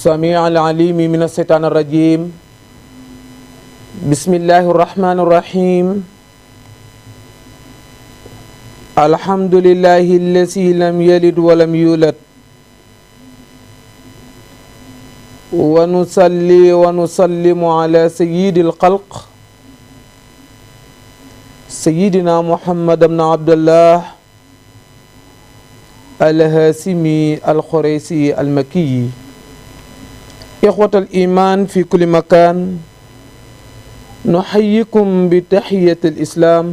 السميع العليم من الشيطان الرجيم بسم الله الرحمن الرحيم الحمد لله الذي لم يلد ولم يولد ونصلي ونسلم على سيد الخلق سيدنا محمد بن عبد الله الهاشمي القريشي المكي إخوة الإيمان في كل مكان نحييكم بتحية الإسلام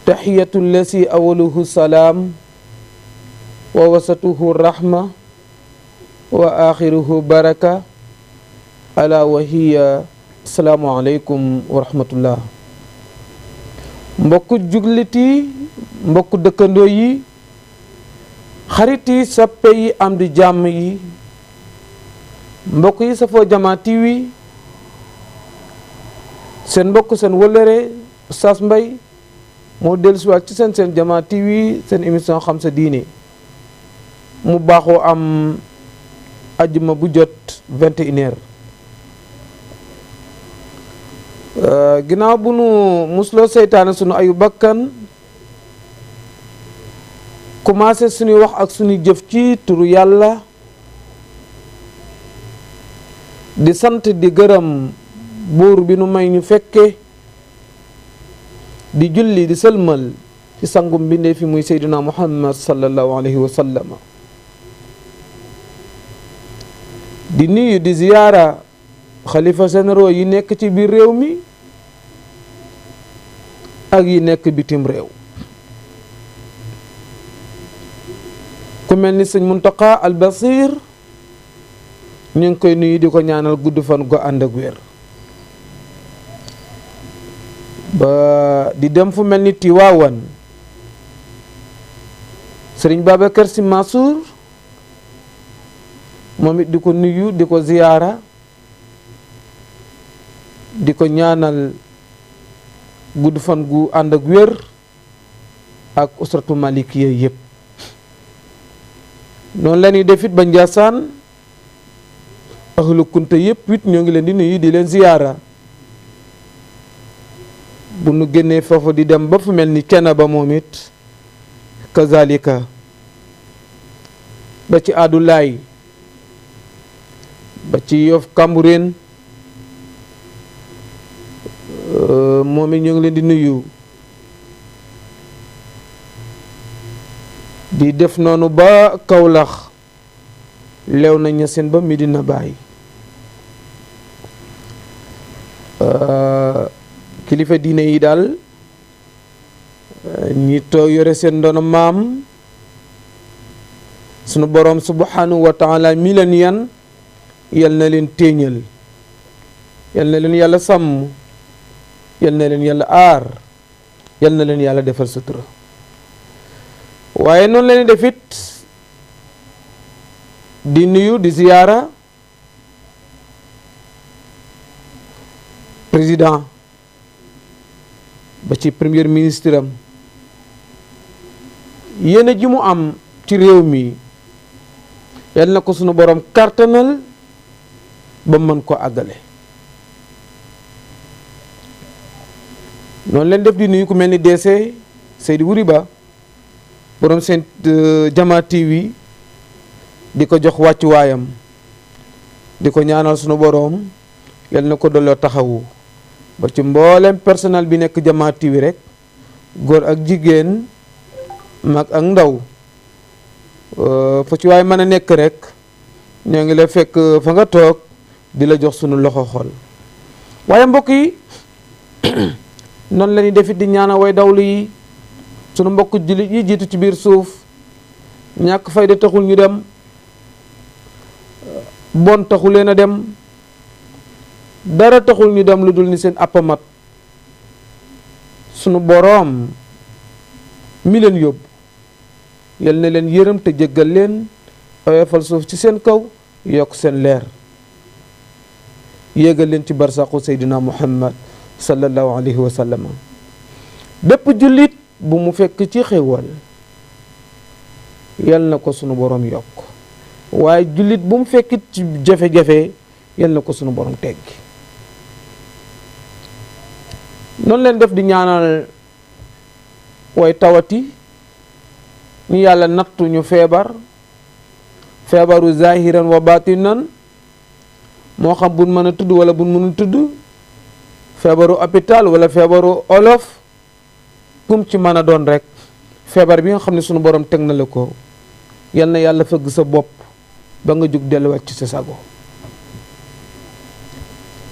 تحية الذي أوله السلام ووسطه الرحمة وآخره بركة ألا وهي السلام عليكم ورحمة الله mbokku jullit yi mbokku dëkkandoo yi xarit yi soppe yi am di jàmm yi mbokk yi safoo Jama TV seen mbokk seen wëllëre Oustaz Mbaye moo dellusiwaat ci seen Jama TV seen émission xam sa diine mu baaxoo am ajjuma bu jot 21h ginnaaw bu nu musloo seytaane sunu ayu bakkan commencé suñuy wax ak suñuy jëf ci turu yàlla di sant di gërëm buur bi nu may ñu fekke di julli di sëlmal ci sangum mbindee fi muy seydina muhammad sallallahu alayhi wa sallam di nuyu di ziyaara xalifa généraux yi nekk ci biir réew mi ak yi nekk bitim réew ku mel ni sëñ Muntaqa al Basir ñu ngi koy nuyu di ko ñaanal gudd fan go ànd ak wér ba di dem fu mel ni Tiwaawan sëriñ Babacar Sy Mansour moom it di ko nuyu di ko ziyaara di ko ñaanal gudd fan gu ànd ak wér ak usratu malikiya yëpp noonu la ñuy def it ba Njaasaan ahlu kunta yëpp it ñoo ngi leen di nuyu di leen ziyaara bu nu génnee foofu di dem ba fu mel ni Cenaba moom it kazalika ba ci Adulaay ba ci Yoff Cambérène moom it ñoo ngi leen di nuyu di def noonu ba Kawlax lew na Ñaseen ba Medina Baay kilifa diine yi daal ñi toog yore seen ndono maam sunu boroom subhanahu wa taala mi leen yan yal na leen téeñal yal na leen yàlla sàmm yal na leen yàlla aar yal na leen yàlla defal sutura waaye noonu la ñuy def it di nuyu di ziyaara président ba ci premier ministre am yéene ji mu am ci réew mi yal na ko sunu borom kartanal ba mën ko àggale noonu leen def di nuyu ku mel ni DC Seydou Wuri Ba borom seen Jama TV di ko jox wàccu waayam di ko ñaanal sunu borom yal na ko dolloo taxawu ba ci mboolem personnel bi nekk Jama TV rek góor ak jigéen mag ak ndaw fa ci waay mën a nekk rek ñoo ngi la fekk fa nga toog di la jox sunu loxo xol waaye mbokk yi noonu la ñuy defit di ñaana way dawlu yi sunu mbokk jullit yi jiitu ci biir suuf ñàkk fayda taxul ñu dem bon taxul leen a dem dara taxul ñu dem lu dul ni seen appamat sunu boroom mi leen yóbbu yal na leen yërëm te jéggal leen oyofal suuf ci seen kaw yokk seen leer yéegal leen ci barsaqu seydina muhammad sallallahu alayhi wa sallam bépp jullit bu mu fekk ci xéwal yal na ko sunu borom yokk waaye jullit bu mu fekkit ci jafe-jafe yal na ko sunu borom teggi. noonu leen def di ñaanal way tawati ñu yàlla nattu ñu feebaru zahiran wa batinan, moo xam buñ mën a tudd wala buñ mënul tudd, feebaru hôpital wala feebaru olof, kum ci mën a doon rek feebar bi nga xam ne sunu borom teg na la ko, yal na yàlla fëgg sa bopp ba nga jug delluwaat ci sa sago.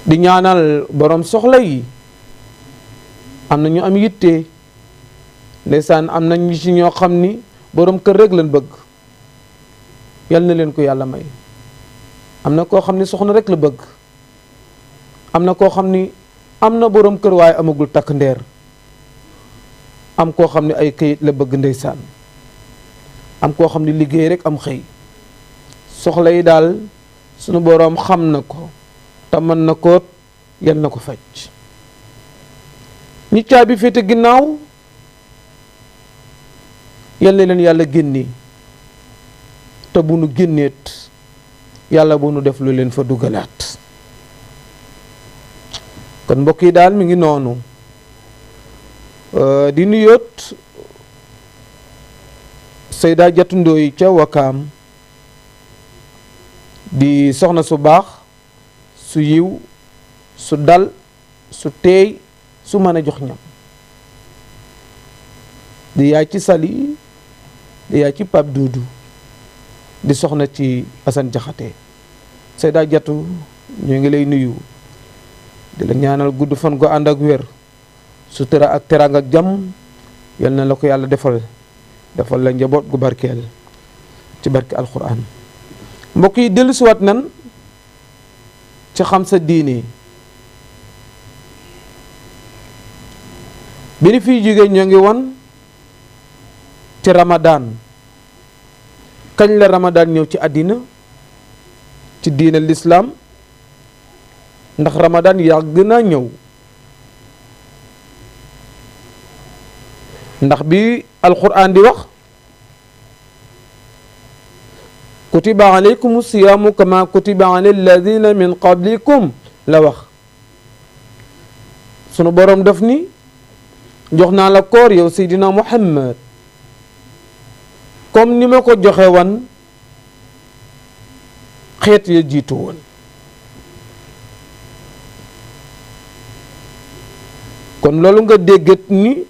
di ñaanal borom soxla yi, am na ñu am yitte ndeysaan, am nañ ci ñoo xam ni borom kër rek lañ bëgg, yal na leen ko yàlla may. am na koo xam ni soxna rek la bëgg, am na koo xam ni am na borom kër waaye amagul takk ndeer, am koo xam ne ay këyit la bëgg ndeysaan, am koo xam ne liggéey rek am xëy. soxla yi daal sunu boroom xam na ko te mën na ko, yal na ko faj. ñi caabi féete ginnaaw yal na leen yàlla génne, te bu nu génneet yàlla bu nu def lu leen fa dugalaat. kon mbokk yi daal mi ngi noonu. di nuyoot Seyda Jatu Ndooy ca Wakaam, di soxna su baax, su yiw, su dal, su teey, su mën a jox ñam. di yaay ci Sali, di yaay ci Pape Doudou, di soxna ci Assane Jaxate. Seyda Jatu ñu ngi lay nuyu, di la ñaanal gudd fan go ànd ak wér, sutura ak teraanga ak jàmm, yal na la ko yàlla defal la njaboot gu barkeel ci barke alquran. mbokk yi dellu siwaat nan ci xam sa diine. bi ni fiy jógee ñoo ngi won ci Ramadan, kañ la Ramadan ñëw ci àddina ci diine l'islam, ndax Ramadan yàgg naa ñëw. ndax bi alquran di wax kutiba alaykum siyaamu kama kutiba ala alladina min qablikum la wax. sunu boroom daf ni jox naa la koor yow Seydina Muhammad comme ni ma ko joxe wan xeet ya jiitu woon. kon loolu nga déggat ni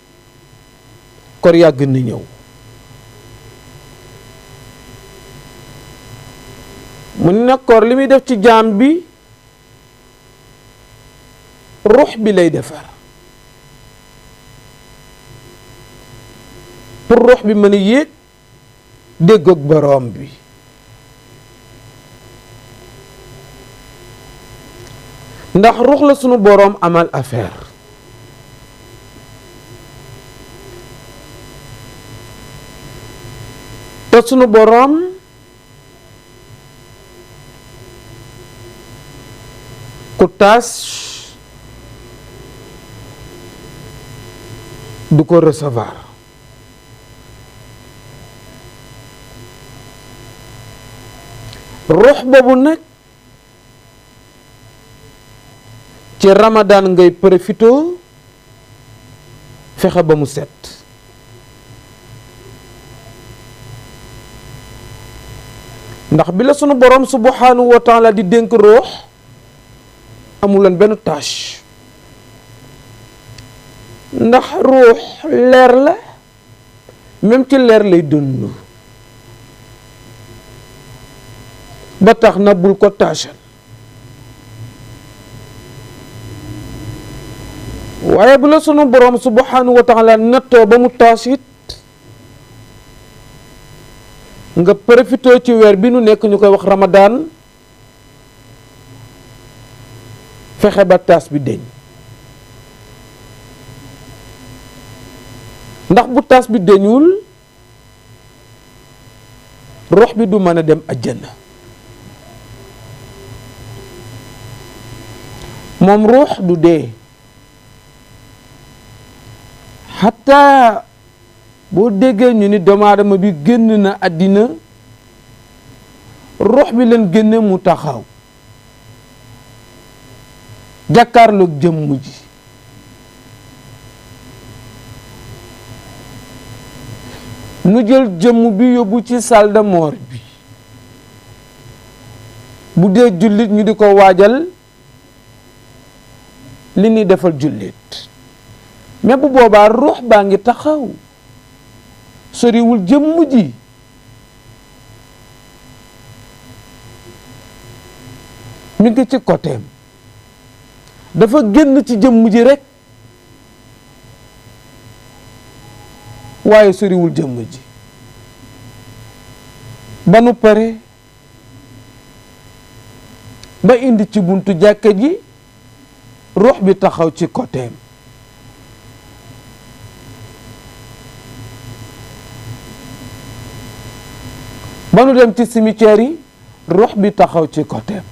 koor yàgg na ñëw. mu ne nag koor li muy def ci jaam bi ruux bi lay defar, pour ruux bi mën a yéeg déggoog boroom bi. ndax ruux la sunu boroom amal affaire. te sunu boroom ku taas du ko recevoir. ruux boobu nag ci Ramadan ngay profité fexe ba mu set. ndax bi la sunu borom subhanahu wa taala di dénk ruux amuloon benn tâche, ndax ruux leer la, même ci leer lay dund, ba tax na bul ko tâchal. waaye bu la sunu borom subhanahu wa taala nattoo ba mu tâche it nga profité ci weer bi nu nekk ñu koy wax Ramadan, fexe ba taas bi deñ. ndax bu taas bi deñul ruux bi du mën a dem àjjana. moom ruux du dee, xataa boo déggee ñu ni doomu aadama bi génn na àddina ruux bi leen génne mu taxaw jàkkaarloog jëmm ji nu jël jëmm bi yóbbu ci salle de mort bi bu dee jullit ñu di ko waajal li ñuy defal jullit mais bu boobaa ruux baa ngi taxaw soriwul jëmm ji mi ngi ci côtéem dafa génn ci jëmm ji rekk waaye soriwul jëmm ji ba nu pare ba indi ci buntu jàkka ji ruux bi taxaw ci côtéem ba nu dem ci cimetière yi ruux bi taxaw ci côtéem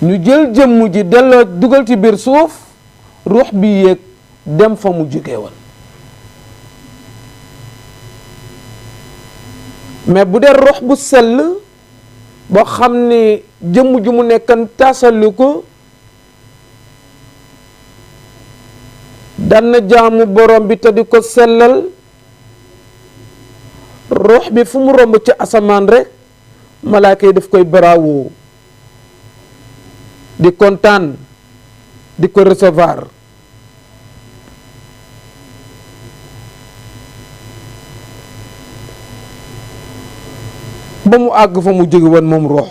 ñu jël jëmm ji delloo dugal ci biir suuf ruux bi yéeg dem fa mu jóge woon mais bu dee ruux bu sell boo xam ne jëmm ji mu nekkan tasalu ko daan na jaamu borom bi te di ko sellal ruux bi fu mu romb ci asamaan rek malaaka yi daf koy bravo di kontaan di ko recevoir ba mu àgg fa mu jóge woon moom ruux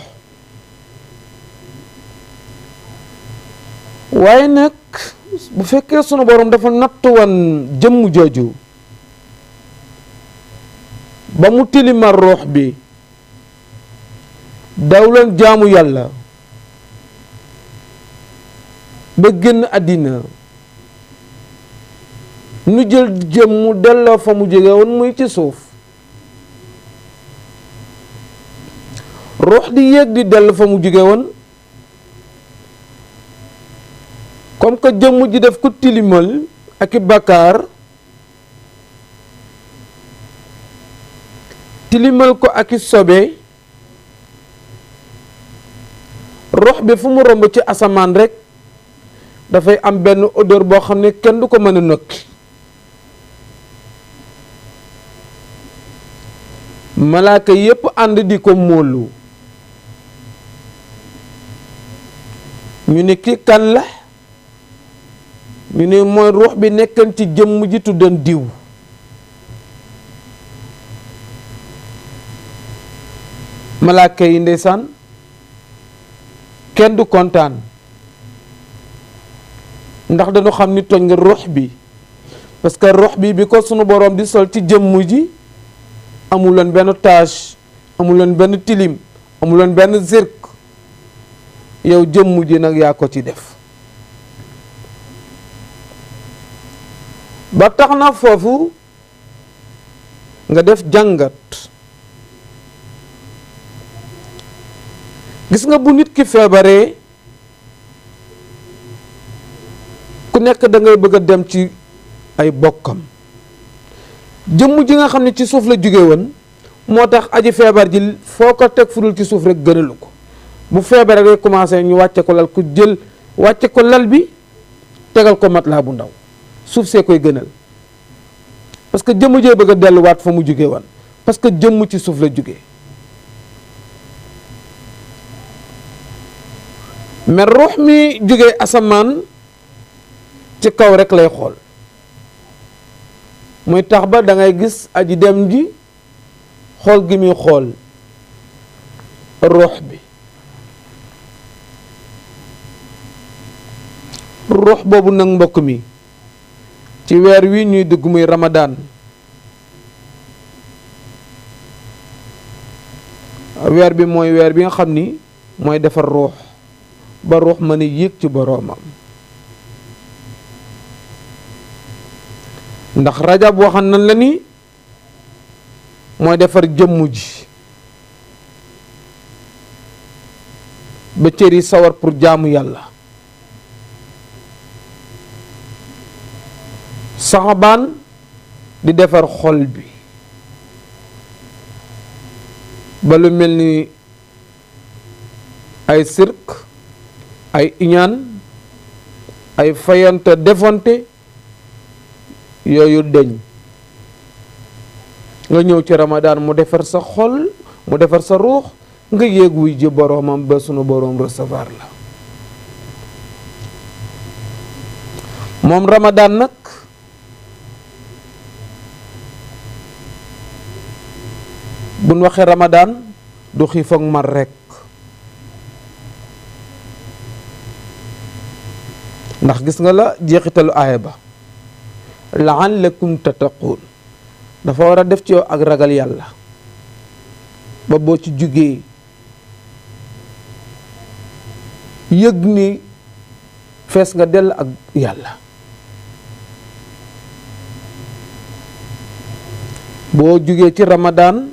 waaye nag bu fekkee sunu borom dafa natt woon jëmm jooju ba mu tilimal ruux bi daw leen jaamu yàlla ba génn àddina nu jël jëmmu delloo fa mu jóge woon muy ci suuf ruux di yéeg di dellu fa mu jóge woon comme que jëmm ji def ko tilimal ak i bàkkaar tilimal ko ak i sobe ruux bi fu mu romb ci asamaan rek dafay am benn odeur boo xam ne kenn du ko mën a nokki malaaka yépp ànd di ko móolu ñu ne kii kan la ñu ne mooy ruux bi nekkan ci jëmm ji tuddan diw malaaka yi ndeysaan kenn du kontaan ndax dañu xam ni tooñ nga ruux bi parce que ruux bi ko sunu boroom di sol ci jëmm ji amuloon benn tache amuloon benn tilim amuloon benn zirk yow jëmm ji nag yaa ko ci def ba tax na foofu nga def jàngat gis nga bu nit ki feebaree ku nekk da ngay bëgg a dem ci ay bokkam jëmm ji nga xam ne ci suuf la jóge woon moo tax aji feebar ji foo ko teg fudul ci suuf rek gënalu ko bu feebaree day commencé ñu wàcce ko lal ku jël wàcce ko lal bi tegal ko matelas bu ndaw suuf see koy gënal parce que jëmm jee bëgg a delluwaat fa mu jóge woon parce que jëmm ci suuf la jóge mais ruux mi jóge asamaan ci kaw rek lay xool muy tax ba da ngay gis aji dem ji xool gi muy xool ruux bi ruux boobu nag mbokk mi ci weer wi ñuy dugg muy Ramadan weer bi mooy weer bi nga xam ni mooy defar ruux ba ruux mën a yéeg ci boroomam ndax rajab waxan nañ la ni mooy defar jëmm ji ba cër yi sawar pour jaamu yàlla saxabaan di defar xol bi ba lu mel ni ay sirk ay iñaan ay fayante defonte yooyu deñ nga ñëw ci Ramadan mu defar sa xol mu defar sa ruux nga yéeg wuy ji boroomam ba sunu boroom recevoir la moom Ramadan nag buñ waxee Ramadan du xiif ak mar rekk ndax gis nga la jeexitalu aaya ba la'allakum tattaquun dafa war a def ci yow ak ragal yàlla ba boo ci jugee yëg ni fees nga dell ak yàlla boo jugee ci Ramadan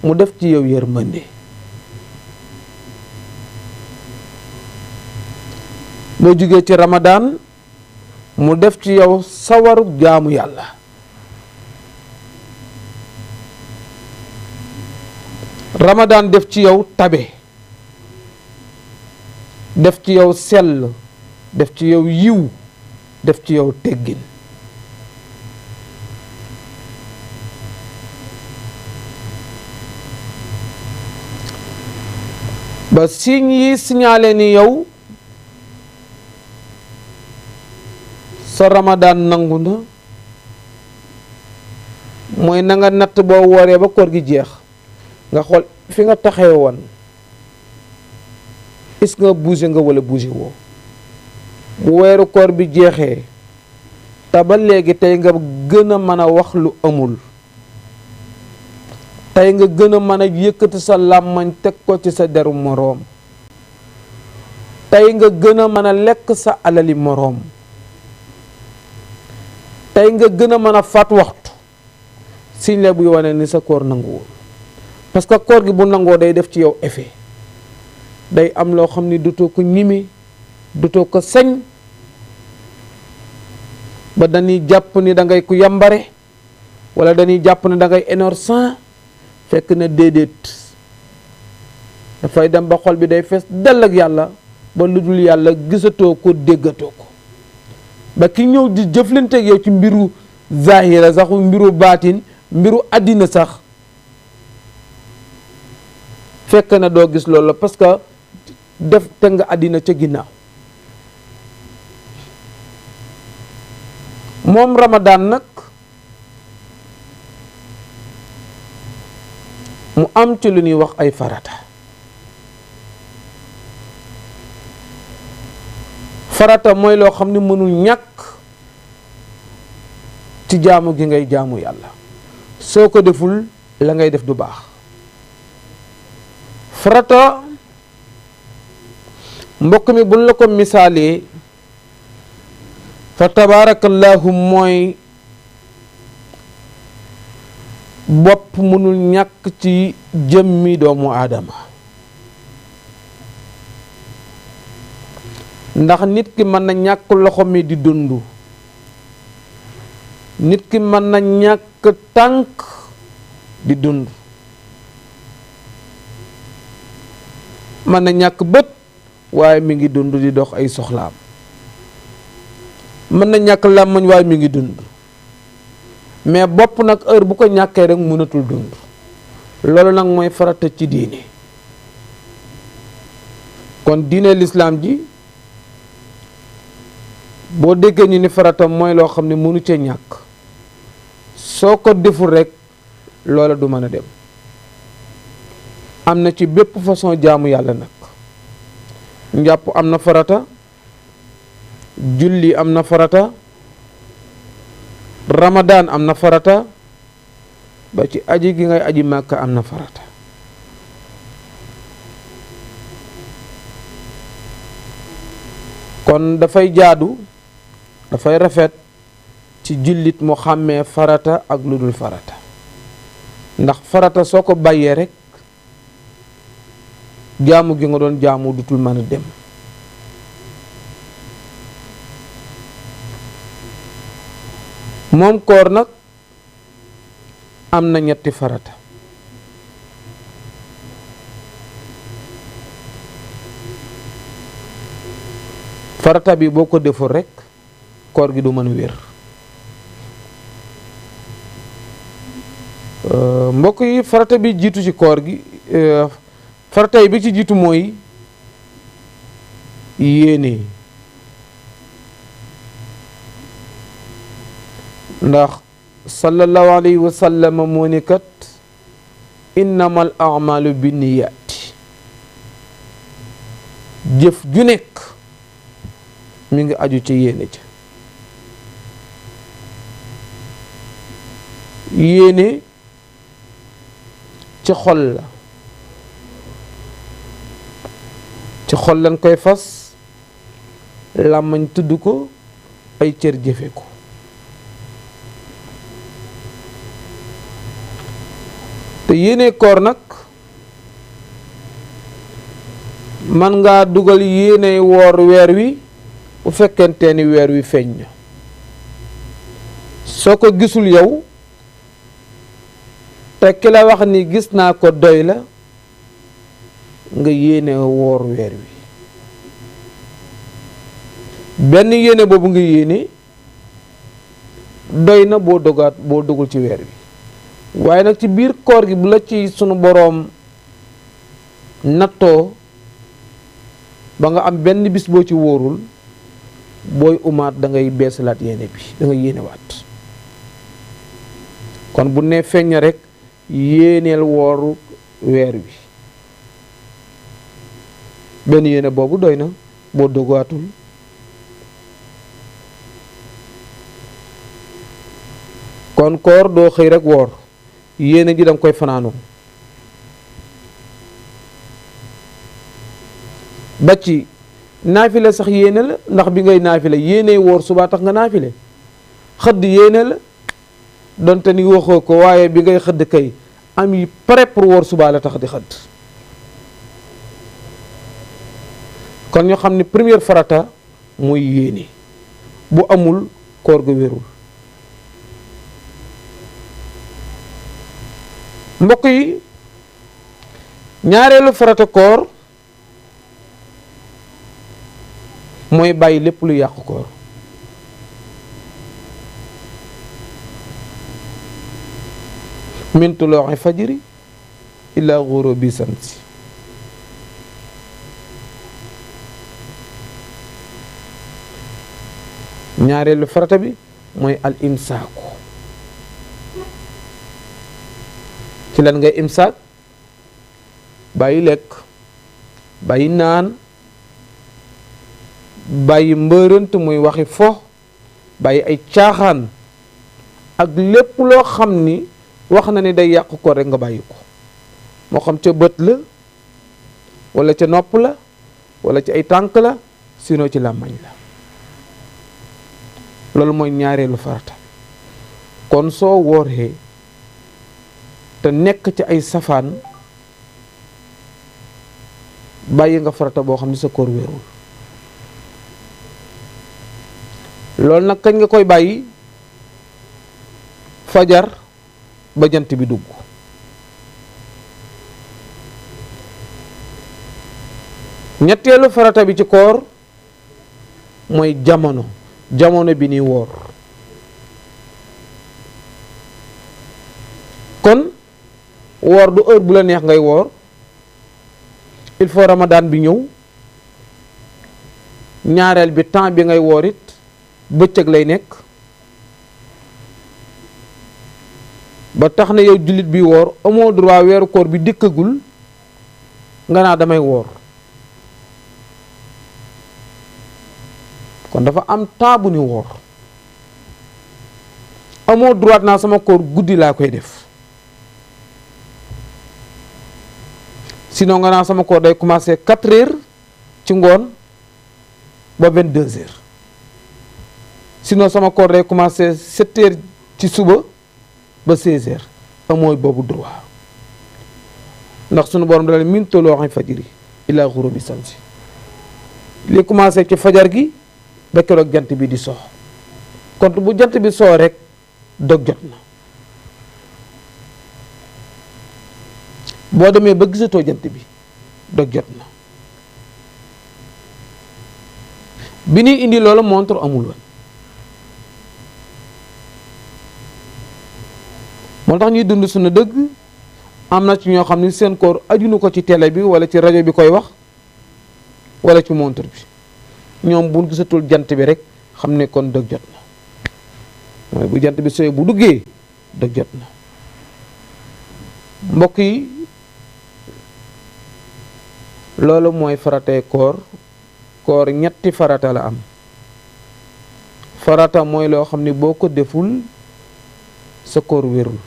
mu def ci yow yërmande boo jugee ci Ramadan mu def ci yow sawaru jaamu yàlla Ramadan def ci yow tabe def ci yow sell def ci yow yiw def ci yow teggin ba signe yi signalé ni yow sa Ramadan nangu na mooy na nga natt boo wooree ba koor gi jeex nga xool fi nga taxee woon est-ce que bougé nga wala bougé woo bu weeru koor bi jeexee te ba léegi tey nga gën a mën a wax lu amul tey nga gën a mën a yëkkati sa làmmañ teg ko ci sa deru moroom tey nga gën a mën a lekk sa alali moroom tey nga gën a mën a faat waxtu siñ la buy wane ni sa koor nanguwul parce que koor gi bu nangoo day def ci yow effet day am loo xam ni dutoo ko ñime dutoo ko sañ ba dañuy jàpp ni da ngay ku yambare wala dañuy jàpp ni da ngay innocent fekk na déedéet dafay dem ba xol bi day fees dell ak yàlla ba lu dul yàlla gisatoo ko déggatoo ko ba ki ñëw di jëflanteeg yow ci mbiru zahira sax mbiru baatin mbiru àddina sax fekk na doo gis loolu la parce que def te nga àddina ca ginnaaw moom Ramadan nag mu am ci lu ñuy wax ay farata farata mooy loo xam ne mënul ñàkk ci jaamu gi ngay jaamu yàlla soo ko deful la ngay def du baax farata mbokk mi buñ la ko misaalee fa tabarakallahu mooy bopp mënul ñàkk ci jëmmi doomu aadama ndax nit ki mën na ñàkk loxo mi di dund nit ki mën na ñàkk tànk di dund mën na ñàkk bët waaye mi ngi dund di dox ay soxlaam mën na ñàkk làmmiñ waaye mi ngi dund mais bopp nag heure bu ko ñàkkee rek mënatul dund loolu nag mooy farata ci diine kon diine lislaam ji boo déggee ñu ni farata mooy loo xam ne mënu cee ñàkk soo ko deful rek loola du mën a dem am na ci bépp façon jaamu yàlla nag njàpp am na farata julli am na farata Ramadan am na farata ba ci aji gi ngay aji Màkka am na farata kon dafay jaadu dafay rafet ci jullit mu xàmmee farata ak lu dul farata ndax farata soo ko bàyyee rek jaamu gi nga doon jaamu dutul mën a dem moom koor nag am na ñetti farata farata bi boo ko deful rekk koor gi du mën a wér. mbokk yi farata bi jiitu ci koor gi farata yi bi ci jiitu mooy yéene. ndax sallallahu alayhi wa sallam moo ni kat innamal a'malu binniyaati jëf ju nekk mi ngi aju ci yéene ca. yéene ci xol la, ci xol lañ koy fas, làmmañ tudd ko, ay cër jëfe ko. te yéene koor nag man ngaa dugal yéene woor weer wi bu fekkente ni weer wi feeñ na. soo ko gisul yow te ki la wax ni gis naa ko doy la nga yéene woor weer wi. benn yéene boobu nga yéene doy na boo dugul ci weer wi. waaye nag ci biir koor gi bu la ci sunu boroom nattoo ba nga am benn bis boo ci wóorul booy umaat da ngay beesalaat yéene bi, da ngay yéenewaat. kon bu ne feeñ rek yéeneel wooru weer wi, benn yéene boobu doy na boo dogaatul. kon koor doo xëy rek woor, yéene ji danga koy fanaanoo. ba ci naafile sax yéene la, ndax bi ngay naafile yéene woor subaa tax nga naafile. xëdd yéene la donte ni waxoo ko, waaye bi ngay xëdd kay am yi pare pour woor subaa la tax di xëdd. kon ñu xam ne première farata mooy yéene, bu amul koor ga wérul. mbokk yi ñaareelu farata koor mooy bàyyi lépp lu yàqu koor. min tulooxi fajri ila gurubi samsi. ñaareelu farata bi mooy al imsaaku. ci lan ngay imsaak? bàyyi lekk, bàyyi naan, bàyyi mbërënt muy waxi fo, bàyyi ay caaxaan ak lépp loo xam ni wax na ni day yàq ko rek nga bàyyi ko. moo xam ca bët la walla ca nopp la walla ci ay tànk la, sinon ci làmmañ la. loolu mooy ñaareelu farata. kon soo wooree te nekk ci ay safaan bàyyi nga farata boo xam ne sa koor wérul. loolu nag kañ nga koy bàyyi? fajar ba jant bi dugg. ñetteelu farata bi ci koor mooy jamono bi ni woor. kon woor du heure bu la neex ngay woor, il faut ramadan bi ñëw. ñaareel bi temps bi ngay woor it bëccëg lay nekk. ba tax na yow jullit bi woor amoo droit weeru koor bi dikkagul nga naa damay woor. kon dafa am temps bu ni woor. amoo droit naa sama koor guddi laa koy def. sinon nga naa sama koor day commencer 4 heures ci ngoon ba 22 heures. sinon sama koor day commencer 7 heures ci suba ba 16 heures. amooy boobu droit ndax sunu borom dala min tulooxi fajri ila xurubi samsi. li commencer ci fajar gi ba keroog jant bi di sox. kon bu jant bi soo rek dog jot na. boo demee ba gisatoo jant bi dog jot na. bi ñuy indi loolu montre amul woon moo tax ñuy dund suñu dëgg am na ci ñoo xam ne seen koor ajunu ko ci télé bi wala ci rajo bi koy wax wala ci montre bi ñoom bu gisatul jant bi rek xam ne kon dëgg jot na mooy bu jant bi sooy bu duggee dëgg jot na mbokk yi loolu mooy faratay koor ñetti farata la am farata mooy loo xam ne boo ko deful sa koor wérul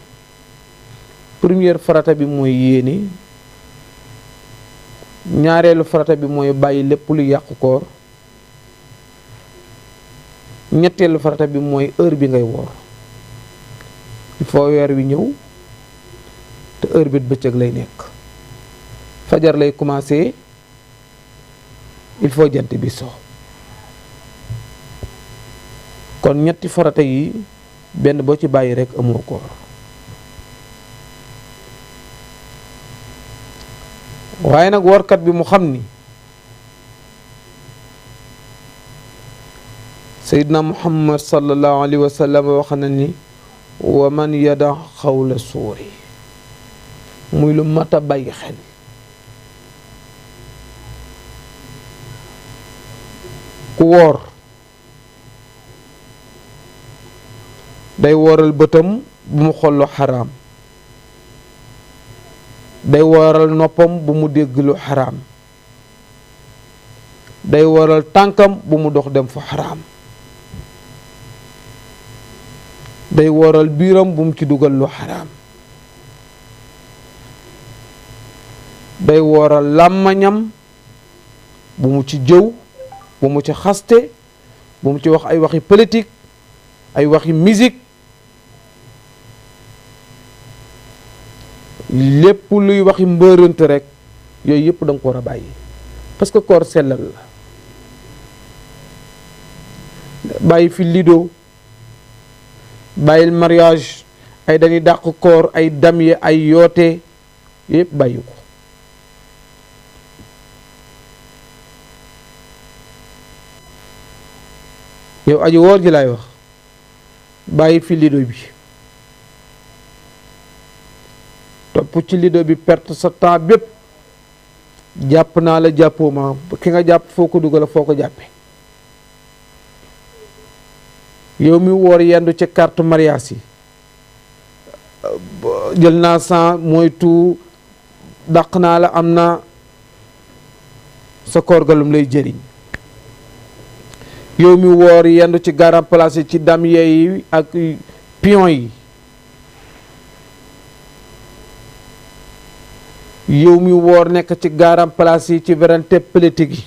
première farata bi mooy yéene ñaareelu farata bi mooy bàyyi lépp lu yàqu koor ñetteelu farata bi mooy heure bi ngay woor il faut weer wi ñëw te heure bi bëccëg lay nekk fajar lay commencé il faut jant bi so kon ñetti farata yi benn boo ci bàyyi rekk amoo koor waaye nag workat bi mu xam ni Seydina Muhammad sallallahu alayhi wa sallam wax na ni wa man yada xawla suuri muy lu mat a bàyyi xel ku woor day wooral bëtam bu mu xool lu xaraam day wooral noppam bu mu dégg lu xaraam day wooral tànkam bu mu dox dem fu xaraam day wooral biiram bu mu ci dugal lu xaraam day wooral làmmañam bu mu ci jëw bu mu ci xaste bu mu ci wax ay waxi politique ay waxi musique lépp luy waxi mbërënt rek yooyu yëpp da nga ko war a bàyyi parce que koor sellal la bàyyi fi lido bàyyil mariage ay dañuy dàq koor ay dam yi ay yoote yëpp bàyyi ko yow aji woor ji laay wax bàyyi fi lido bi topp ci lido bi perte sa temps bépp jàpp naa la jàppoo ma ki nga jàpp foo ko dugal foo ko jàppe yow mi woor yendu ci carte mariage yi jël naa sang moytu dàq naa la am na sa koor galum lay jëriñ yow mi woor yendu ci garam place yi ci dam yi ak pion yi yow mi woor nekk ci garam place yi ci werante politique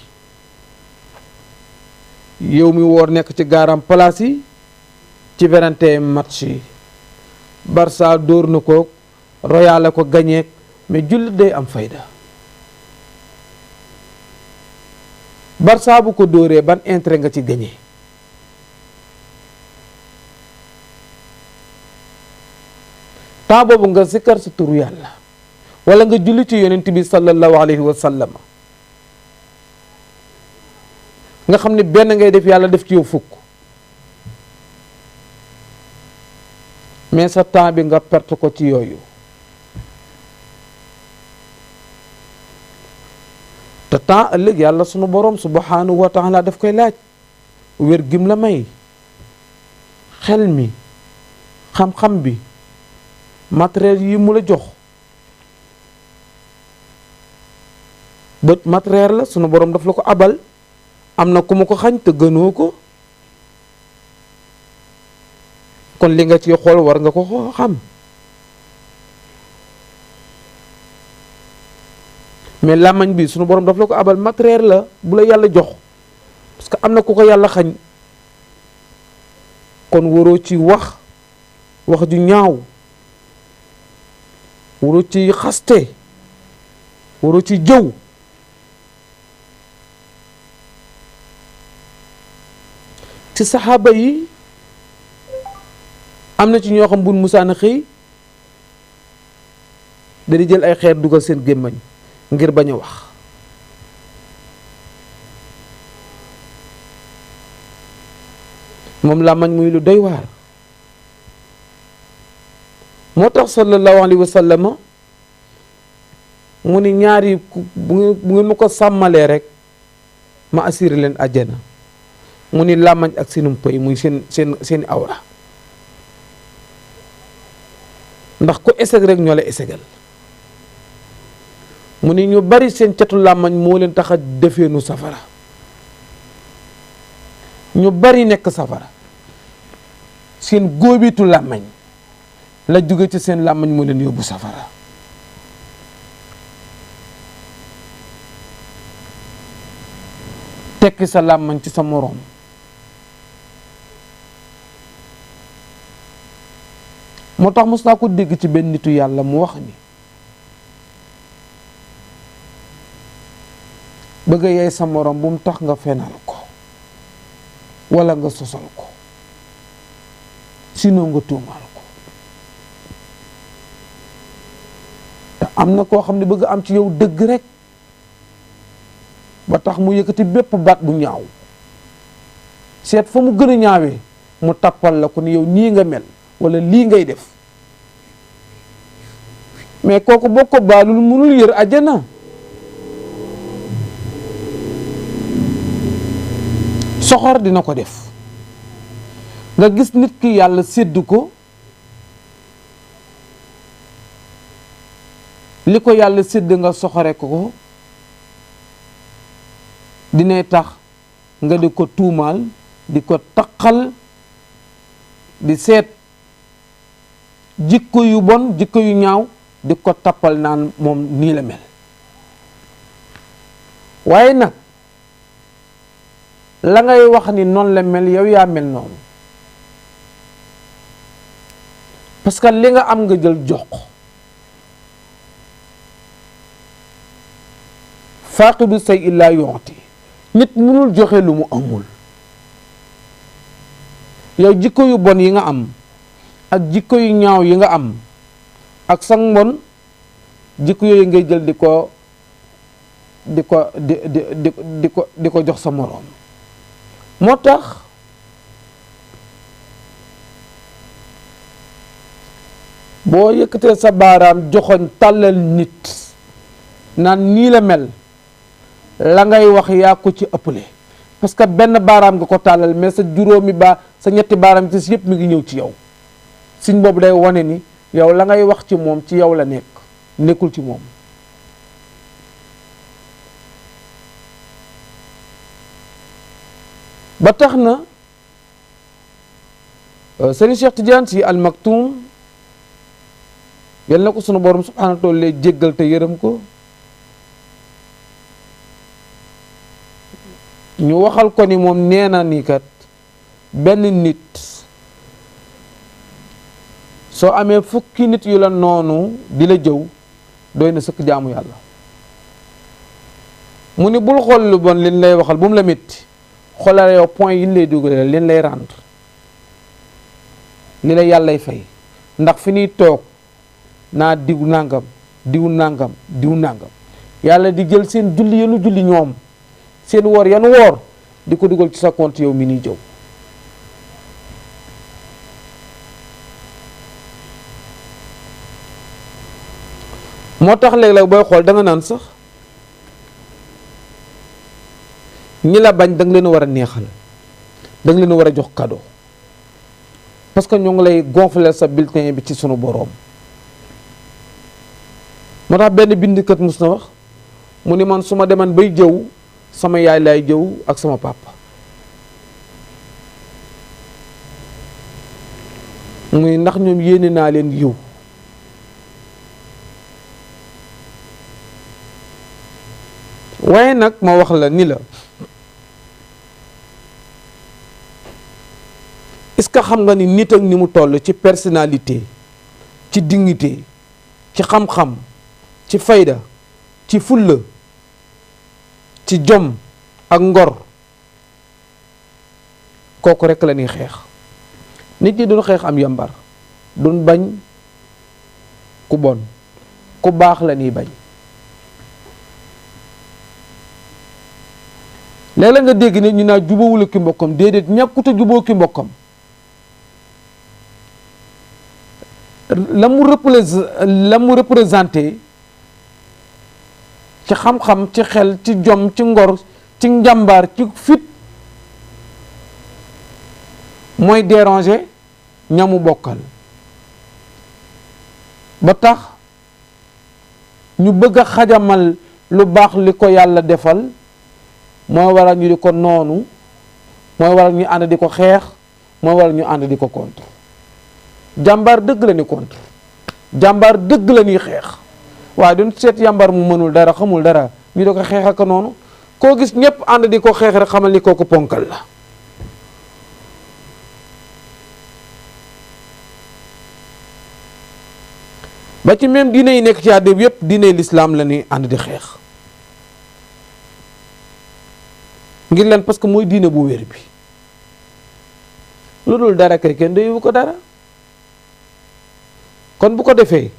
yi yow mi woor nekk ci garam place yi ci werante match yi Barça dóor na ko Royal ko gañeek mais jullit day am fayda Barça bu ko dóoree ban intérêt nga ci gañee temps boobu nga sikkar sa turu yàlla wala nga julli ci yonent bi sallallahu alayhi wa sallam nga xam ne benn ngay def yàlla def ci yow fukk mais sa temps bi nga perte ko ci yooyu te temps ëllëg yàlla sunu borom subhanahu wa taala daf koy laaj wér gim la may xel mi xam-xam bi matériel yi mu la jox bët matériel la sunu borom daf la ko abal am na ku mu ko xañ te gënoo ko kon li nga ci xool war nga ko xam mais làmmañ bi sunu borom daf la ko abal matériel la bu la yàlla jox parce que am na ku ko yàlla xañ kon waroo ci wax ju ñaaw waroo ci xaste waroo ci jëw ci saxaaba yi am na ci ñoo xam buñ musaana xëy dañuy jël ay xeer dugal seen gémmañ ngir bañ a wax moom làmmañ muy lu doy waar. moo tax sallallahu alayhi wa sallam mu ni ñaari bu ngeen ma ko sàmmalee rek ma assuré leen àjjana. mu ni làmmañ ak seenum pëy muy seen awra. ndax ku eseg rek ñoo la esegal. mu ni ñu bari seen catu làmmañ moo leen tax a defeenu safara. ñu bari nekk safara seen góobitu làmmañ la jóge ci seen làmmañ moo leen yóbbu safara. tekki sa làmmañ ci sa moroom moo tax mos naa ko dégg ci benn nitu yàlla mu wax ni bëgg a yey sa moroom bu mu tax nga fenal ko walla nga sosal ko sinon nga tuumaal ko. te am na koo xam ne bëgg am ci yow dëgg rek ba tax mu yëkkati bépp baat bu ñaaw seet fa mu gën a ñaawee mu tappal la ko ni yow nii nga mel walla lii ngay def. mais kooku boo ko baalul mënul yër àjjana. soxor dina ko def. nga gis nit ki yàlla sédd ko li ko yàlla sédd nga soxore ko dinay tax nga di ko tuumaal di ko taqal di seet jikko yu bon jikko yu ñaaw di ko tappal naan moom nii la mel. waaye nag la ngay wax ni noonu la mel yow yaa mel noonu parce que li nga am nga jël jox ko. faaqidu say illaa yu'ti nit mënul joxe lu mu amul. yow jikko yu bon yi nga am ak jikko yu ñaaw yi nga am ak sa mbon jikko yooyu ngay jël di ko jox sa moroom. moo tax boo yëkkatee sa baaraam joxoñ tàllal nit naan nii la mel la ngay wax yaa ko ci ëppale parce que benn baaraam nga ko tàllal mais sa sa ñetti baaraam ci yëpp mi ngi ñëw ci yow. siñ boobu day wane ni yow la ngay wax ci moom ci yow la nekkul ci moom. ba tax na Serigne Cheikh Tidiane Sy Al Maktoum yal na ko sunu borom subhaanahu wa taala jéggal te yërëm ko ñu waxal ko ni moom nee na ni kat benn nit soo amee fukki nit yu la noonu di la jëw doy na sëkk jaamu yàlla. mu ni bul xool lu bon liñ lay waxal bu mu la métti xoolal yow point yi ñu lay dugalee liñ lay rendre li la yàllay fay ndax fi ñuy toog naa diw nangam diw nangam diw nangam yàlla di jël seen julli yenu julli ñoom seen woor yanu woor di ko dugal ci sa compte yow mi nii jëw. moo tax léeg-léeg booy xool da nga naan sax ñi la bañ da nga leen a war a neexal da nga leen a war a jox cadeau parce que ñoo ngi lay gonfler sa bulletin bi ci sunu boroom. moo tax benn bindkat mus na wax mu ni man su ma deman bay jëw sama yaay laay jëw ak sama papa. muy ndax ñoom yéene naa leen yiw. waaye nag ma wax la ni la est-ce que xam nga ni nit ak ni mu toll ci personnalité ci dignité ci xam-xam ci fayda ci fulla ci jom ak ngor kooku rekk la ñuy xeex. nit ñi duñ xeex am yambar duñ bañ ku bon ku baax la ñuy bañ. léeg-léeg nga dégg ne ñu naa jubawul ki mbokkam, déedéet ñàkkut a juboo ki mbokkam. la mu représenté ci xam-xam, ci xel, ci jom, ci ngor, ci njàmbaar, ci fit mooy déranger ñamu bokkal ba tax ñu bëgg a xajamal lu baax li ko yàlla defal, mooy waral ñu di ko noonu, mooy waral ñu ànd di ko xeex, mooy waral ñu ànd di ko contre. jàmbaar dëgg la ni contre, jàmbaar dëgg la ñuy xeex, waaye duñ seet jàmbaar mu mënul dara, xamul dara ñu di ko xeex ak noonu. koo gis ñëpp ànd di ko xeex rek xamal ni kooku ponkal la. ba ci même diine yi nekk ci àddina bi yëpp diine lislaam la ñuy ànd di xeex ngir leen parce que mooy diine bu wér bi. lu dul dara kay kenn doyu ko dara. kon bu ko defee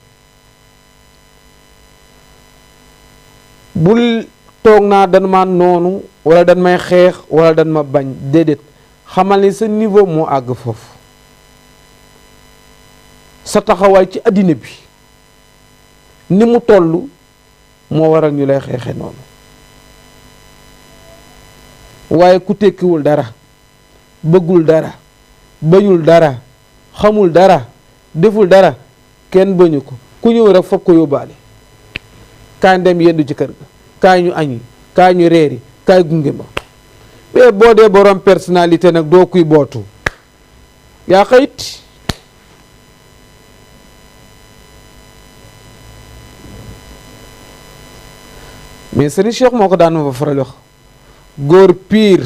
bul toog naa dan ma noonu wala dan may xeex wala dan ma bañ, déedéet xamal ni sa niveau moo àgg foofu. sa taxawaay ci àddina bi ni mu toll moo waral ñu lay xeexe noonu. waaye ku tekkiwul dara, bëggul dara, bañul dara, xamul dara, deful dara, kenn bañu ko. ku ñëw rek foog ko yóbbaale. kaay dem yendu ci kër ga, kaay ñu añi, kaay ñu reeri, kaay gunge ma. mais boo dee borom personnalité nag doo kuy bootu, yaa xëyit. mais Serigne Cheikh moo ko daan ma fa faral wax, góor piir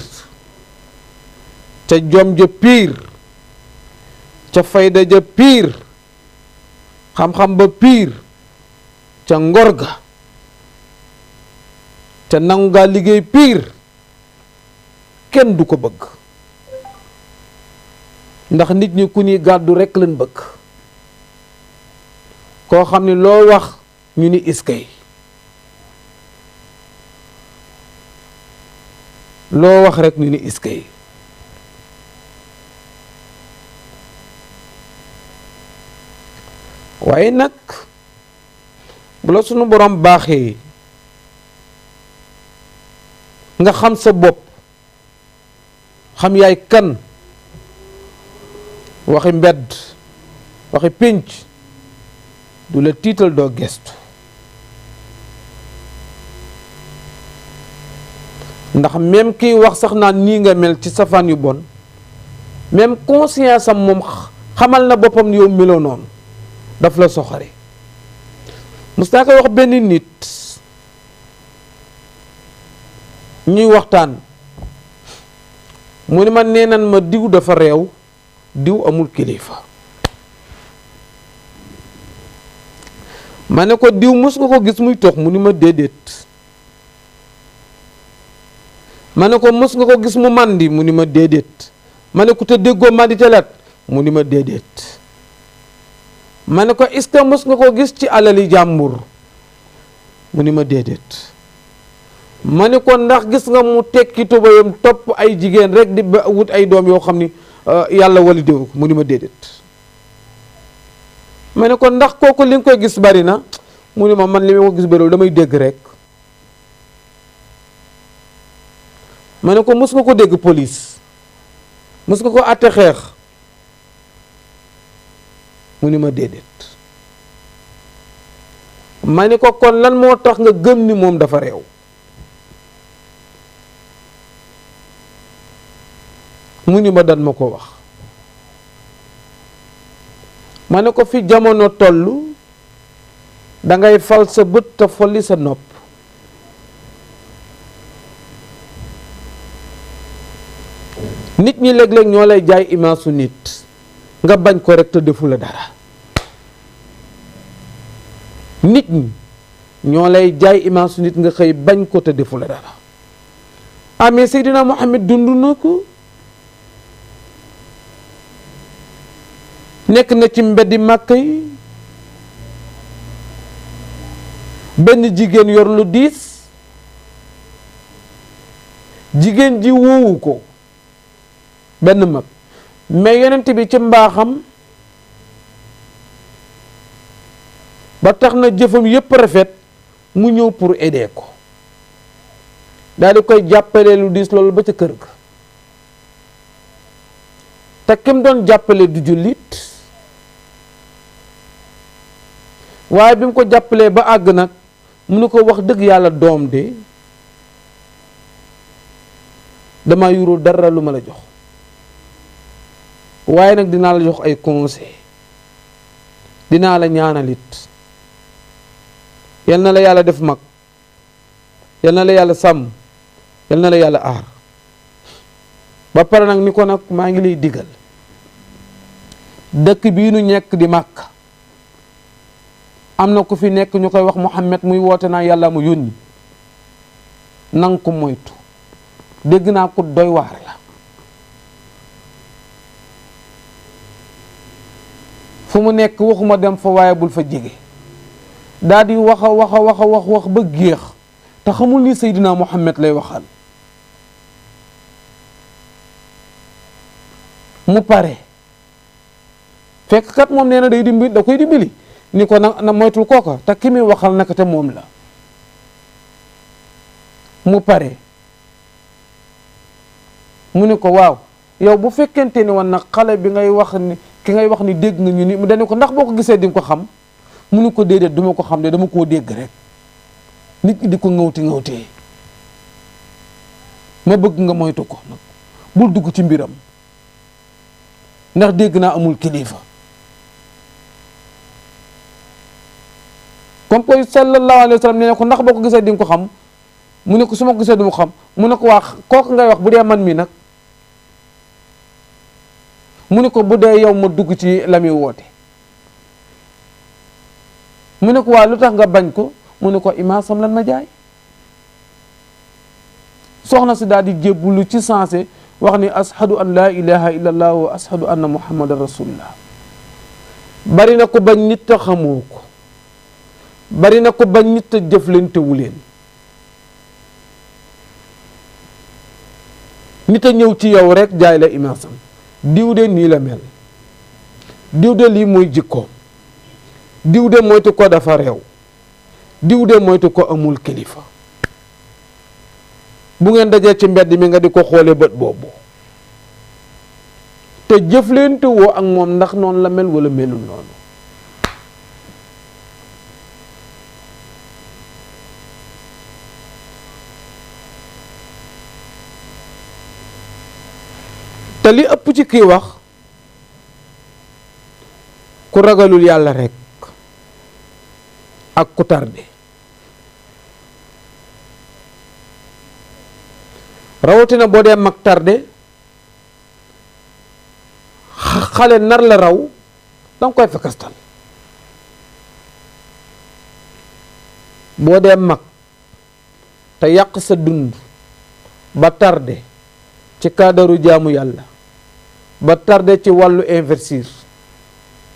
ca jom ja piir ca fayda ja piir xam-xam ba piir ca ngor ga ca nangu gaa liggéey piir kenn du ko bëgg, ndax nit ñi ku ñuy gàddu rekk lañ bëgg. koo xam ne loo wax ñu ni iskay, loo wax rek ñu ni iskay. waaye nag bu la sunu borom baaxee nga xam sa bopp, xam yaay kan, waxi mbedd, waxi pénc du la tiital, doo gestu. ndax même kiy wax sax naan nii nga mel ci safaan yu bon, même conscience am moom xamal na boppam yow meloo noonu, daf la soxare. mustaa ko wax benn nit ñuy waxtaan, mu ni ma nee nan ma diw dafa réew, diw amul kilifa. ma ne ko diw mos nga ko gis muy tox, mu ni ma déedéet. ma ne ko mos nga ko gis mu màndi, mu ni ma déedéet. ma ne ko te déggoo màndi telat, mu ni ma déedéet. ma ne ko est-ce que mos nga ko gis ci alali jàmbur, mu ni ma déedéet. ma ne ko ndax gis nga mu tekki tubayam topp ay jigéen rek di wut ay doom yoo xam ni yàlla wali déw ko, mu ni ma déedéet. ma ne ko ndax kooku li nga koy gis bari na, mu ni ma man li ma ko gis bariwul, damay dégg rek. ma ne ko mos nga ko dégg police, mos nga ko àtte xeex, mu ni ma déedéet. ma ne ko kon lan moo tax nga gëm ni moom dafa réew? mu ni ma dan ma ko wax. ma ne ko fi jamono tollu dangay fal sa bët te folli sa nopp. nit ñi léeg-léeg ñoo lay jaay image su nit nga bañ ko rek te defu la dara. nit ñi ñoo lay jaay image su nit nga xëy bañ ko te defu la dara. ah mais Seydina Mohamed dund na ko. nekk na ci mbeddi màkk yi, benn jigéen yor lu diis jigéen ji woowu ko benn mag mais yonent bi ci mbaaxam ba tax na jëfam yépp rafet mu ñëw pour aider ko daal di koy jàppale lu diis loolu ba ca kër ga te kim doon jàppale du jullit waaye bi mu ko jàppalee ba àgg nag mu ne ko wax dëgg yàlla doom de dama yurul dara lu ma la jox waaye nag dinaa la jox ay conseil dinaa la ñaanalit yal na la yàlla def mag yal na la yàlla sàmm yal na la yàlla aar ba pare nag ni ko nag maa ngi lay digal dëkk bii nu nekk di Màkka am na ku fi nekk ñu koy wax Muhammad muy woote naa yàlla mu yónni nang ko moytu dégg naa ko doy waar la fu mu nekk waxuma dem fa waaye bul fa jege daal di wax ba géex te xamul ni Seydina Muhammad lay waxal mu pare fekk kat moom nee na day dimbali da koy dimbali ni ko na moytul kooka te ki muy waxal naka te moom la mu pare mu ne ko waaw yow bu fekkente ni woon nag xale bi ngay wax ni ki ngay wax ni dégg nga ñu ni mu dane ko ndax boo ko gisee di nga ko xam mu ne ko déedéet duma ko xam de dama koo dégg rek nit ñi di ko ŋawtee ma bëgg nga moytu ko nag bul dugg ci mbiram ndax dégg naa amul kilifa comme koy sallallahu alayhi wa sallam nee na ko ndax boo ko gisee di nga ko xam mu ne ko su ma ko gisee du ma xam mu ne ko waa kooku ngay wax bu dee man mi nag mu ne ko bu dee yow ma dugg ci la muy woote mu ne ko waa lu tax nga bañ ko mu ne ko imaasam lan ma jaay soxna si daal di jébbulu ci sensé wax ni ashadu an laa ilaha illallah wa ashadu anna muhammadan rasulullah bari na ko bañ nit te xamoo ko bari na ko bañ nit te jëflantewu leen nit a ñëw ci yow rek jaay la imaasam diw de nii la mel diw de lii mooy jikkoom diw de moytu ko dafa réew diw de moytu ko amul kilifa bu ngeen dajee ci mbedd mi nga di ko xoole bët boobu te jëflante woo ak moom ndax noonu la mel wala melul noonu te li ëpp ci kii wax ku ragalul yàlla rekk ak ku tardé rawatina boo dee mag tardé xale nar la raw danga koy fakastal boo dee mag te yàq sa dund ba tardé ci kaadaru jaamu yàlla ba tardé ci wàllu investir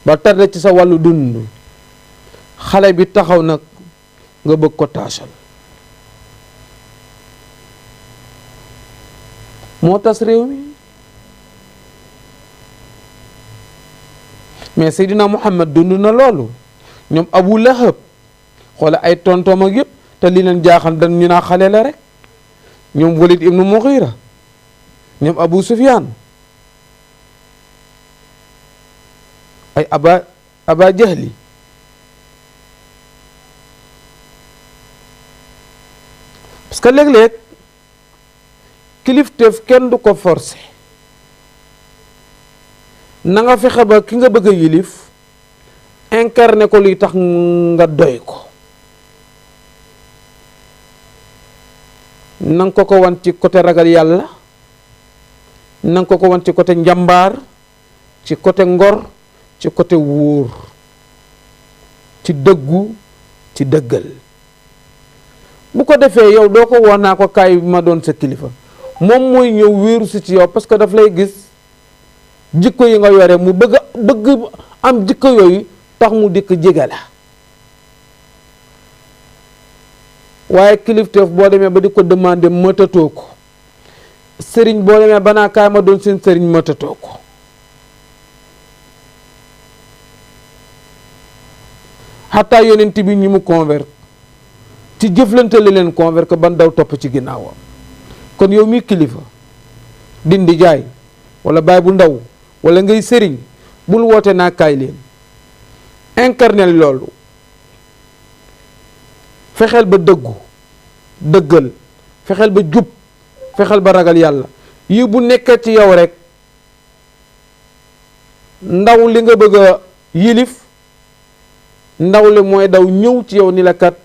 ba tardé ci sa wàllu dund xale bi taxaw nag nga bëgg ko taasal moo tas réew mi mais Seydina Muhammad dund na loolu ñoom Abu Lahab xoola ay tontoom ak yëpp te li leen jaaxal dañ ñu naa xale la rek ñoom Walid ibnu Mughira ñoom Abu Sufyan ay aba jahli parce que léeg-léeg kilifteef kenn du ko forcer na nga fexe ba ki nga bëgg a yilif incarné ko luy tax nga doy ko na nga ko wan ci côté ragal yàlla na nga ko wan ci côté njàmbaar ci côté ngor ci côté wóor ci dëggu ci dëggal bu ko defee yow doo ko wax naa ko kaay ma doon sa kilifa moom mooy ñëw wéeru si ci yow parce que daf lay gis jikko yi nga yore mu bëgg am jikko yooyu tax mu dikk jege la waaye kilifteef boo demee ba di ko demander mëtatoo ko sëriñ boo demee banaa kaay ma doon seen sëriñ matatoo ko. xataa yonent bi ñi mu convert ci jëflante la leen convert ko ban daw topp ci ginnaawam. kon yow mi kilifa dindi jaay wala baay bu ndaw wala ngay sëriñ bul woote naa kaay leen incarné loolu, fexeel ba dëggu dëggal, fexeel ba jub, fexeel ba ragal yàlla. yi bu nekkee ci yow rek ndaw li nga bëgg a yilif ndaw li mooy daw ñëw ci yow ni la kat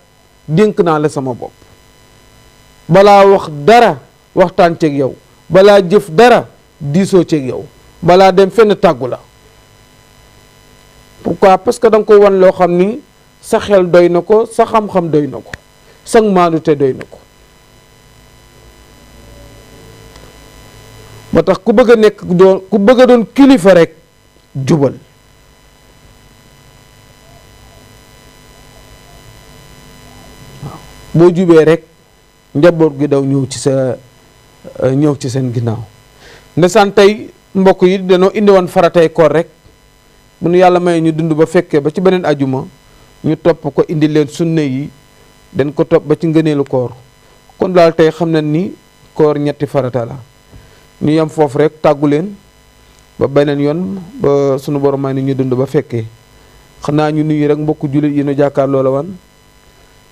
dénk naa la sama bopp. balaa wax dara waxtaan ceeg yow, balaa jëf dara diisoo ceeg yow, balaa dem fenn tàggu la. pourquoi? parce que da nga ko wan loo xam ni sa xel doy na ko, sa xam-xam doy na ko, sa maandute doy na ko. moo tax ku bëgg a nekk doon ku bëgg a doon kilifa rek jubal. waaw boo jubee rek njaboot gi daw ñëw ci seen ginnaaw. ndeysaan tey mbokk yi dañoo indi woon faratay koor rek bu nu yàlla may ñu dund ba fekkee ba ci beneen ajuma ñu topp ko indi leen sunna yi dañ ko topp ba ci ngëneelu koor. kon daal tey xam na ni koor ñetti farata la. ñu yem foofu rek tàggu leen ba beneen yoon ba sunu borom may ni ñu dund ba fekkee. xanaa ñu nuyu rek mbokku jullit yi nu jàkkaar loola wan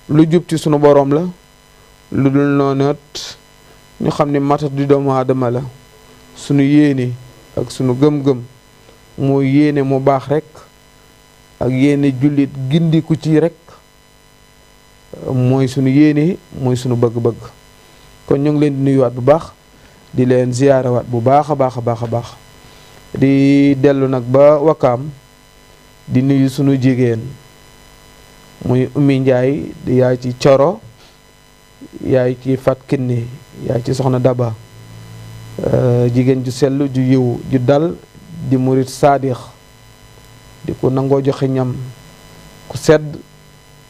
lu jub ci sunu borom la, lu dul noonat ñu xam ni matat di doomu aadama la. sunu yéene ak sunu gëm-gëm moo yéene mu baax rek ak yéene jullit gindiku ci rek mooy sunu yéene, mooy sunu bëgg-bëgg. kon ñu ngi leen di nuyuwaat bu baax, di leen ziyaarawaat bu baax a baax a baax a baax. di dellu nag ba Wakaam di nuyu sunu jigéen muy Oumy Ndiaye di yaay ci Coro, yaay ci Fat Kinne, yaay ci Soxna Daba. jigéen ju sell ju yiw ju dal di murit saadix di ku nangoo joxe ñam, ku sedd,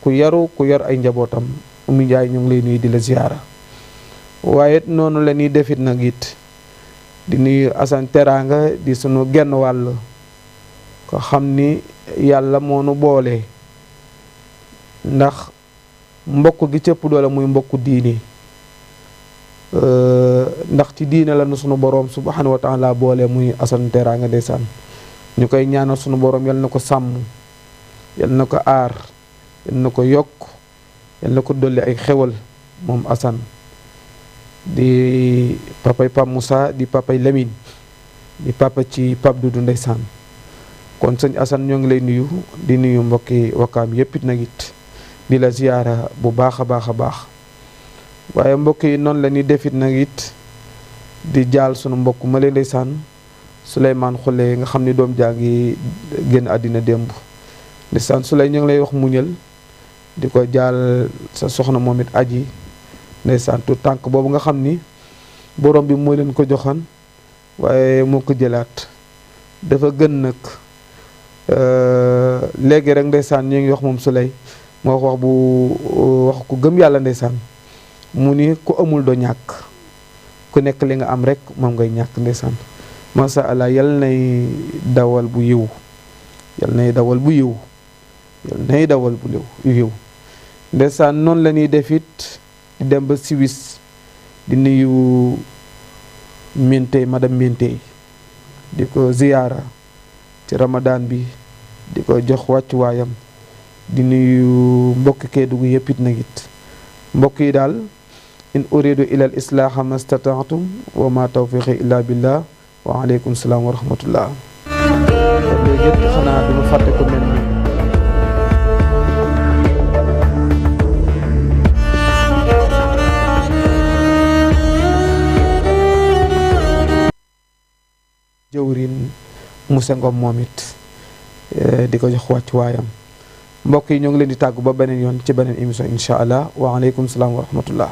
ku yaru, ku yar ay njabootam. Oumy Ndiaye ñu ngi lay nuyu di la ziyaara. waaye noonu la ñuy defit nag it di nuyu Assane Teraanga di sunu genn wàll ko xam ni yàlla moo nu boole, ndax mbokk gi cëpp doole muy mbokku diini. ndax ci diine la nu sunu boroom subhanahu wa taala boole muy Assane Teraanga ndeysaan. ñu koy ñaanal sunu boroom yal na ko sàmm, yal na ko aar, yal na ko yokk, yal na ko dolli ay xewal moom Assane. di papay Pape Moussa, di papay Lamine, di papa ci Pape Doudou ndeysaan. kon sëñ Assane ñoo ngi lay nuyu di nuyu mbokki Wakaam yépp it nag it di la ziyaara bu baax a baax a baax. waaye mbokk yi noonu la ñuy defit nag it di jaal sunu mbokk ma leen ndeysaan Souleymane Khoule nga xam ni doom jaa ngi génn àddina démb. ndeysaan Souley ñu ngi lay wax muñal di ko jaal sa soxna moom it aji ndeysaan tu tànk boobu nga xam ni borom bi moo leen ko joxoon waaye moo ko jëlaat. dafa gën nag léegi rek ndeysaan ñu ngi wax moom Souley moo wax wax ku gëm yàlla ndeysaan mu ni ku amul doo ñàkk, ku nekk li nga am rek moom ngay ñàkk ndeysaan. masha Allah yal nay dawal bu yiw, yal nay dawal bu yiw, yal nay dawal bu yiw ndeysaan. noonu la ñuy def it di dem ba Suisse di nuyu Mintey, madame Mintey, di ko ziyaara ci Ramadan bi, di ko jox wàccuwaayam. di nuyu mbokki Kédougou yëpp it nag it. mbokk yi daal in uridu ila al islaaha ma stata'tum wa ma tawfiqi illa billah wa aleykum salaam wa rahmatullah. léegi it xanaa duma fàtte ko mel ni jëwrin Moussa Ngom moom it di ko jox wàccuwaayam. mbokk yi ñoo ngi leen di tàggu ba beneen yoon ci beneen émission incha allah wa aleykum salaam wa rahmatullah.